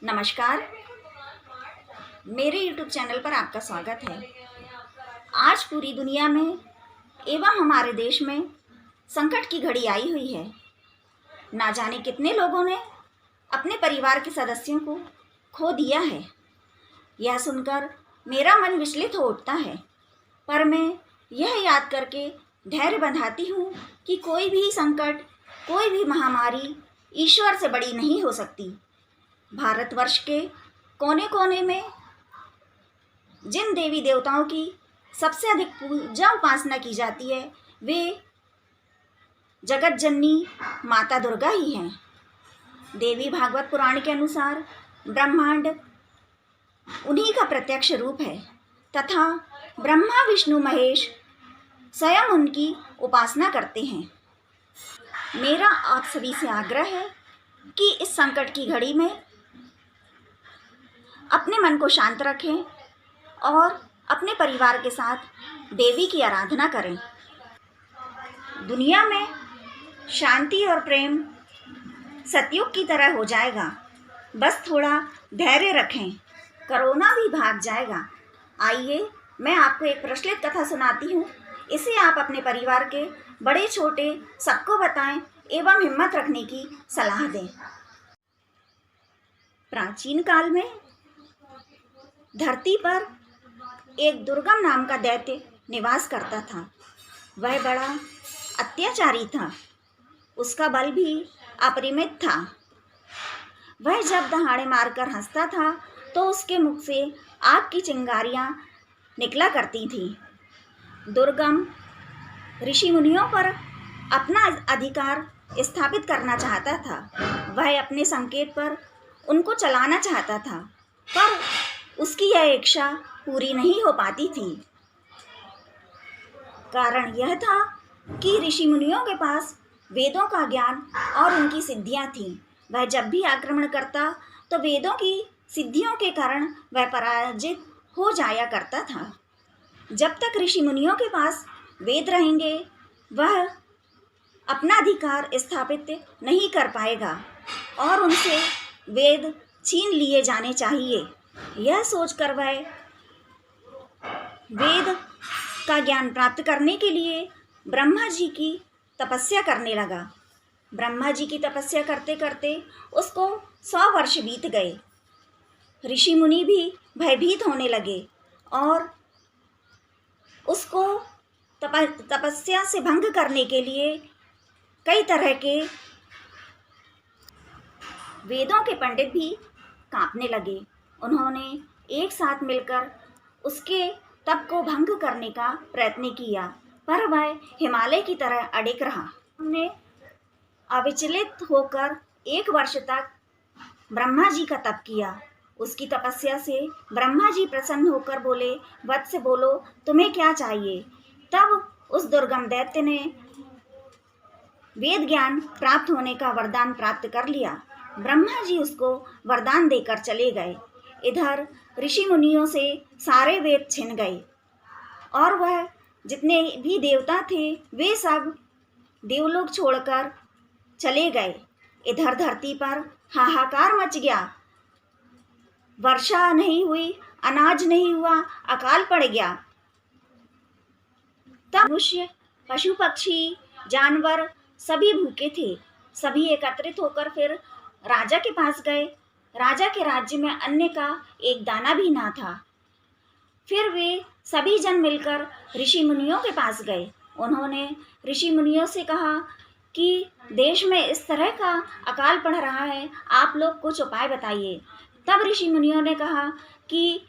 नमस्कार। मेरे YouTube channel पर आपका स्वागत है। आज पूरी दुनिया में एवं हमारे देश में संकट की घड़ी आई हुई है। ना जाने कितने लोगों ने अपने परिवार के सदस्यों को खो दिया है। यह सुनकर मेरा मन विचलित हो उठता है, पर मैं यह याद करके धैर्य बंधाती हूँ कि कोई भी संकट, कोई भी महामारी ईश्वर से बड़ी नहीं हो सकती। भारतवर्ष के कोने कोने में जिन देवी देवताओं की सबसे अधिक पूजा उपासना की जाती है, वे जगत जननी माता दुर्गा ही हैं। देवी भागवत पुराण के अनुसार ब्रह्मांड उन्हीं का प्रत्यक्ष रूप है तथा ब्रह्मा विष्णु महेश स्वयं उनकी उपासना करते हैं। मेरा आप सभी से आग्रह है कि इस संकट की घड़ी में अपने मन को शांत रखें और अपने परिवार के साथ देवी की आराधना करें। दुनिया में शांति और प्रेम सतयुग की तरह हो जाएगा। बस थोड़ा धैर्य रखें, कोरोना भी भाग जाएगा। आइए मैं आपको एक प्रचलित कथा सुनाती हूँ। इसे आप अपने परिवार के बड़े छोटे सबको बताएं एवं हिम्मत रखने की सलाह दें। प्राचीन काल में धरती पर एक दुर्गम नाम का दैत्य निवास करता था। वह बड़ा अत्याचारी था। उसका बल भी अपरिमित था। वह जब दहाड़े मारकर हंसता था तो उसके मुख से आग की चिंगारियां निकला करती थीं। दुर्गम ऋषि मुनियों पर अपना अधिकार स्थापित करना चाहता था। वह अपने संकेत पर उनको चलाना चाहता था, पर उसकी यह इच्छा पूरी नहीं हो पाती थी। कारण यह था कि ऋषि मुनियों के पास वेदों का ज्ञान और उनकी सिद्धियां थीं। वह जब भी आक्रमण करता तो वेदों की सिद्धियों के कारण वह पराजित हो जाया करता था। जब तक ऋषि मुनियों के पास वेद रहेंगे, वह अपना अधिकार स्थापित नहीं कर पाएगा और उनसे वेद छीन लिए जाने चाहिए। यह सोचकर वह वेद का ज्ञान प्राप्त करने के लिए ब्रह्मा जी की तपस्या करने लगा। ब्रह्मा जी की तपस्या करते करते उसको 100 वर्ष बीत गए। ऋषि मुनि भी भयभीत होने लगे और उसको तपस्या से भंग करने के लिए कई तरह के वेदों के पंडित भी कांपने लगे। उन्होंने एक साथ मिलकर उसके तप को भंग करने का प्रयत्न किया, पर वह हिमालय की तरह अडिग रहा। उन्होंने अविचलित होकर 1 वर्ष तक ब्रह्मा जी का तप किया। उसकी तपस्या से ब्रह्मा जी प्रसन्न होकर बोले, वत्स बोलो, तुम्हें क्या चाहिए? तब उस दुर्गम दैत्य ने वेद ज्ञान प्राप्त होने का वरदान प्राप्त कर लिया। ब्रह्मा जी उसको वरदान देकर चले गए। इधर ऋषि मुनियों से सारे वेद छिन गए और वह जितने भी देवता थे वे सब देवलोक छोड़कर चले गए। इधर धरती पर हाहाकार मच गया। वर्षा नहीं हुई, अनाज नहीं हुआ, अकाल पड़ गया। तब मनुष्य, पशु पक्षी, जानवर सभी भूखे थे। सभी एकत्रित होकर फिर राजा के पास गए। राजा के राज्य में अन्न का एक दाना भी ना था। फिर वे सभी जन मिलकर ऋषि मुनियों के पास गए। उन्होंने ऋषि मुनियों से कहा कि देश में इस तरह का अकाल पड़ रहा है, आप लोग कुछ उपाय बताइए। तब ऋषि मुनियों ने कहा कि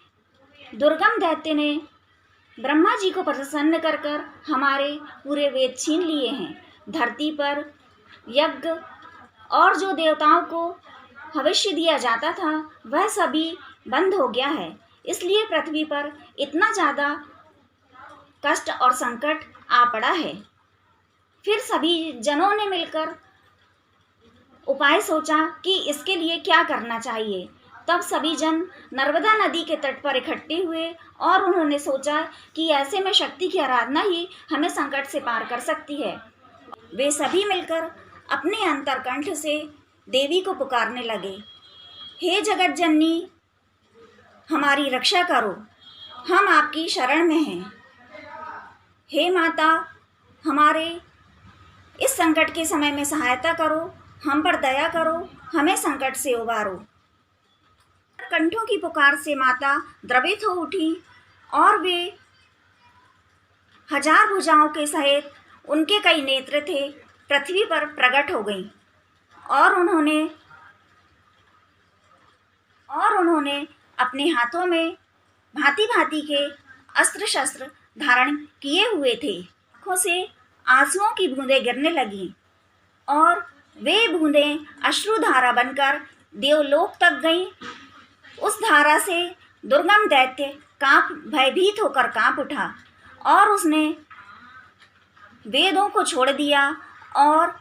दुर्गम दैत्य ने ब्रह्मा जी को प्रसन्न कर कर हमारे पूरे वेद छीन लिए हैं। धरती पर यज्ञ और जो देवताओं को भविष्य दिया जाता था वह सभी बंद हो गया है। इसलिए पृथ्वी पर इतना ज़्यादा कष्ट और संकट आ पड़ा है। फिर सभी जनों ने मिलकर उपाय सोचा कि इसके लिए क्या करना चाहिए। तब सभी जन नर्मदा नदी के तट पर इकट्ठे हुए और उन्होंने सोचा कि ऐसे में शक्ति की आराधना ही हमें संकट से पार कर सकती है। वे सभी मिलकर अपने अंतर्कंठ से देवी को पुकारने लगे। हे जगत जननी, हमारी रक्षा करो, हम आपकी शरण में हैं। हे माता, हमारे इस संकट के समय में सहायता करो, हम पर दया करो, हमें संकट से उबारो। कंठों की पुकार से माता द्रवित हो उठी और वे हजार भुजाओं के सहित, उनके कई नेत्र थे, पृथ्वी पर प्रकट हो गईं और उन्होंने अपने हाथों में भांति भांति के अस्त्र शस्त्र धारण किए हुए थे। आँखों से आंसुओं की बूंदें गिरने लगीं और वे बूंदें अश्रुधारा बनकर देवलोक तक गईं। उस धारा से दुर्गम दैत्य भयभीत होकर कांप उठा और उसने वेदों को छोड़ दिया और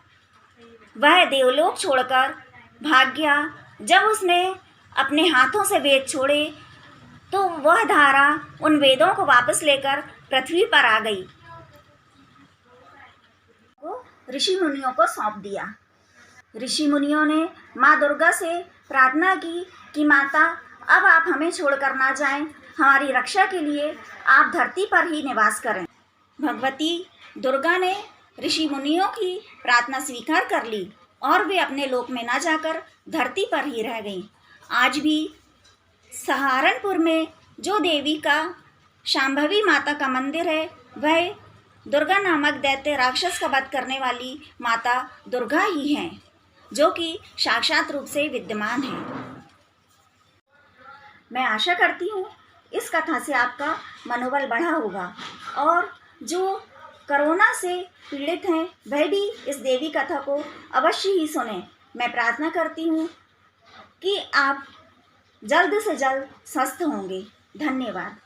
वह देवलोक छोड़कर भाग गया। जब उसने अपने हाथों से वेद छोड़े तो वह धारा उन वेदों को वापस लेकर पृथ्वी पर आ गई, ऋषि मुनियों को सौंप दिया। ऋषि मुनियों ने माँ दुर्गा से प्रार्थना की कि माता, अब आप हमें छोड़कर ना जाएं, हमारी रक्षा के लिए आप धरती पर ही निवास करें। भगवती दुर्गा ने ऋषि मुनियों की प्रार्थना स्वीकार कर ली और वे अपने लोक में ना जाकर धरती पर ही रह गईं। आज भी सहारनपुर में जो देवी का शांभवी माता का मंदिर है, वह दुर्गा नामक दैत्य राक्षस का वध करने वाली माता दुर्गा ही हैं, जो कि साक्षात रूप से विद्यमान है। मैं आशा करती हूँ इस कथा से आपका मनोबल बढ़ा होगा और जो कोरोना से पीड़ित हैं वह भी इस देवी कथा को अवश्य ही सुने। मैं प्रार्थना करती हूँ कि आप जल्द से जल्द स्वस्थ होंगे। धन्यवाद।